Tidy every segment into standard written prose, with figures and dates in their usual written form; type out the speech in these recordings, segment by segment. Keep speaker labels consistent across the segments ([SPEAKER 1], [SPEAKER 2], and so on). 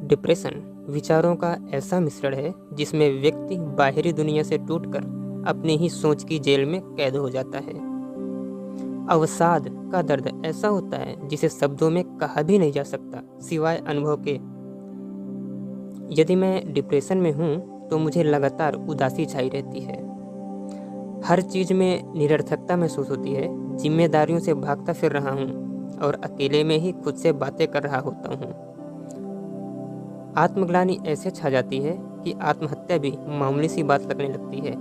[SPEAKER 1] Depression विचारों का ऐसा मिश्रण है जिसमें व्यक्ति बाहरी दुनिया से टूटकर अपनी ही सोच की जेल में कैद हो जाता है। अवसाद का दर्द ऐसा होता है जिसे शब्दों में कहा भी नहीं जा सकता सिवाय अनुभव के। यदि मैं डिप्रेशन में हूँ तो मुझे लगातार उदासी छाई रहती है। हर चीज में निरर्थकता महसूस होती है। जिम्मेदारियों से भागता फिर रहा हूँ और अकेले में ही खुद से बातें कर रहा होता हूँ। आत्मग्लानि ऐसे छा जाती है कि आत्महत्या भी मामूली सी बात लगने लगती है।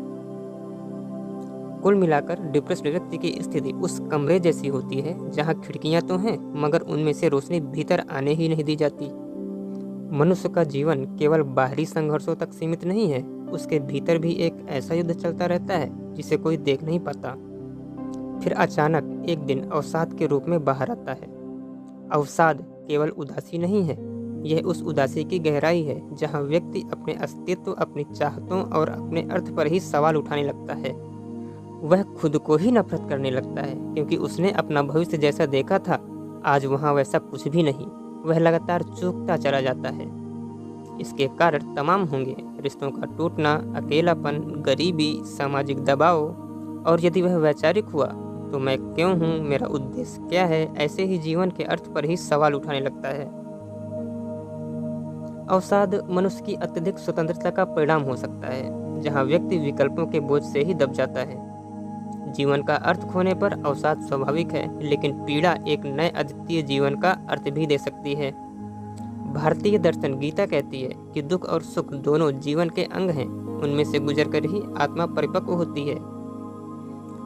[SPEAKER 1] कुल मिलाकर डिप्रेस्ड व्यक्ति की स्थिति उस कमरे जैसी होती है जहां खिड़कियां तो हैं मगर उनमें से रोशनी भीतर आने ही नहीं दी जाती। मनुष्य का जीवन केवल बाहरी संघर्षों तक सीमित नहीं है, उसके भीतर भी एक ऐसा युद्ध चलता रहता है जिसे कोई देख नहीं पाता। फिर अचानक एक दिन अवसाद के रूप में बाहर आता है। अवसाद केवल उदासी नहीं है, यह उस उदासी की गहराई है जहां व्यक्ति अपने अस्तित्व, अपनी चाहतों और अपने अर्थ पर ही सवाल उठाने लगता है। वह खुद को ही नफरत करने लगता है क्योंकि उसने अपना भविष्य जैसा देखा था आज वहां वैसा कुछ भी नहीं। वह लगातार चूकता चला जाता है। इसके कारण तमाम होंगे: रिश्तों का टूटना, अकेलापन, गरीबी, सामाजिक दबाव। और यदि वह वैचारिक हुआ तो मैं क्यों हूँ, मेरा उद्देश्य क्या है, ऐसे ही जीवन के अर्थ पर ही सवाल उठाने लगता है। अवसाद मनुष्य की अत्यधिक स्वतंत्रता का परिणाम हो सकता है जहाँ व्यक्ति विकल्पों के बोझ से ही दब जाता है। जीवन का अर्थ खोने पर अवसाद स्वाभाविक है, लेकिन पीड़ा एक नए अद्वितीय जीवन का अर्थ भी दे सकती है। भारतीय दर्शन गीता कहती है कि दुख और सुख दोनों जीवन के अंग हैं, उनमें से गुजरकर ही आत्मा परिपक्व होती है।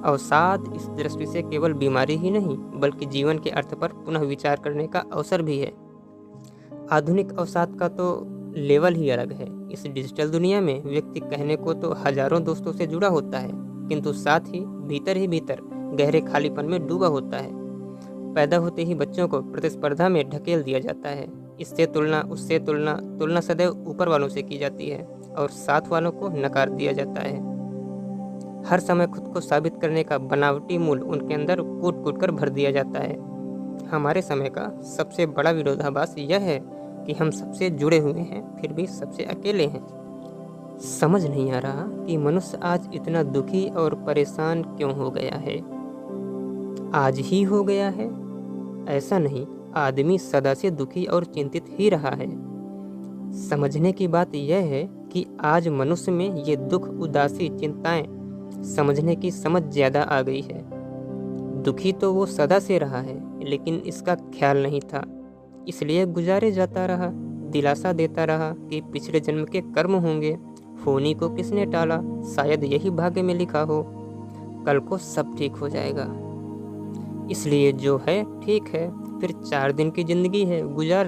[SPEAKER 1] अवसाद इस दृष्टि से केवल बीमारी ही नहीं बल्कि जीवन के अर्थ पर पुनः विचार करने का अवसर भी है। आधुनिक अवसाद का तो लेवल ही अलग है। इस डिजिटल दुनिया में व्यक्ति कहने को तो हजारों दोस्तों से जुड़ा होता है, किंतु साथ ही भीतर गहरे खालीपन में डूबा होता है। पैदा होते ही बच्चों को प्रतिस्पर्धा में ढकेल दिया जाता है। इससे तुलना, उससे तुलना, तुलना सदैव ऊपर वालों से की जाती है और साथ वालों को नकार दिया जाता है। हर समय खुद को साबित करने का बनावटी मूल उनके अंदर कूट कूट कर भर दिया जाता है। हमारे समय का सबसे बड़ा विरोधाभास यह है कि हम सबसे जुड़े हुए हैं फिर भी सबसे अकेले हैं। समझ नहीं आ रहा कि मनुष्य आज इतना दुखी और परेशान क्यों हो गया है। आज ही हो गया है ऐसा नहीं, आदमी सदा से दुखी और चिंतित ही रहा है। समझने की बात यह है कि आज मनुष्य में ये दुख, उदासी, चिंताएं समझने की समझ ज्यादा आ गई है। दुखी तो वो सदा से रहा है लेकिन इसका ख्याल नहीं था, इसलिए गुजारे जाता रहा। दिलासा देता रहा कि पिछले जन्म के कर्म होंगे, होनी को किसने टाला, शायद यही भाग्य में लिखा हो, कल को सब ठीक हो जाएगा। इसलिए जो है ठीक है, फिर 4 दिन की जिंदगी है, गुजार